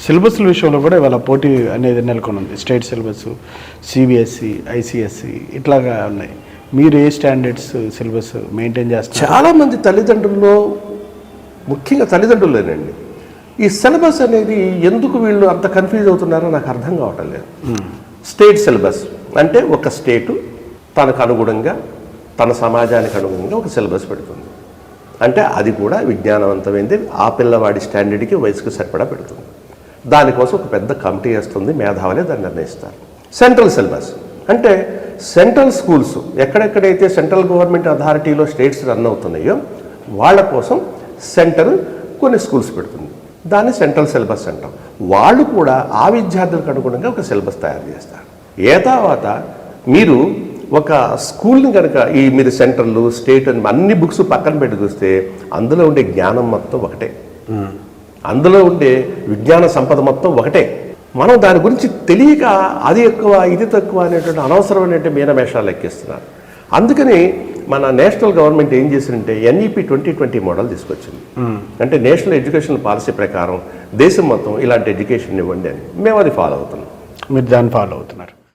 సిలబస్ల విషయంలో కూడా ఇవాళ పోటీ అనేది నెలకొని ఉంది. స్టేట్ సిలబస్, సిబిఎస్ఈ, ఐసిఎస్ఈ ఇట్లాగా ఉన్నాయి. మీరు ఏ స్టాండర్డ్స్ సిలబస్ మెయింటైన్ చేస్తారు? చాలామంది తల్లిదండ్రుల్లో, ముఖ్యంగా తల్లిదండ్రులేనండి, ఈ సిలబస్ అనేది ఎందుకు వీళ్ళు అంత కన్ఫ్యూజ్ అవుతున్నారో నాకు అర్థం కావటం లేదు. స్టేట్ సిలబస్ అంటే ఒక స్టేటు తనకు అనుగుణంగా, తన సమాజానికి అనుగుణంగా ఒక సిలబస్ పెడుతుంది. అంటే అది కూడా విజ్ఞానవంతమైంది, ఆ పిల్లవాడి స్టాండర్డ్కి, వయసుకు సరిపడా పెడుతుంది. దానికోసం ఒక పెద్ద కమిటీ వేస్తుంది, మేధావులే దాన్ని నిర్ణయిస్తారు. సెంట్రల్ సిలబస్ అంటే సెంట్రల్ స్కూల్స్, ఎక్కడెక్కడైతే సెంట్రల్ గవర్నమెంట్ అథారిటీలో స్టేట్స్ రన్ అవుతున్నాయో వాళ్ళ కోసం సెంటర్ కొన్ని స్కూల్స్ పెడుతుంది. దాన్ని సెంట్రల్ సిలబస్ అంటాం. వాళ్ళు కూడా ఆ విద్యార్థులకు అనుగుణంగా ఒక సిలబస్ తయారు చేస్తారు. తర్వాత మీరు ఒక స్కూల్ని కనుక మీరు సెంట్రల్, స్టేట్ అని అన్ని బుక్స్ పక్కన పెట్టి చూస్తే అందులో ఉండే జ్ఞానం మొత్తం ఒకటే, అందులో ఉండే విజ్ఞాన సంపద మొత్తం ఒకటే. మనం దాని గురించి తెలియక అది ఎక్కువ ఇది తక్కువ అనేటువంటి అనవసరమైనటువంటి మీనమేషాలు ఎక్కిస్తున్నారు. అందుకని మన నేషనల్ గవర్నమెంట్ ఏం చేసిందంటే NEP 2020 మోడల్ తీసుకొచ్చింది. అంటే నేషనల్ ఎడ్యుకేషన్ పాలసీ ప్రకారం దేశం మొత్తం ఇలాంటి ఎడ్యుకేషన్ ఇవ్వండి అని. మేము అది ఫాలో అవుతున్నాం. మీరు దాన్ని ఫాలో అవుతున్నారు.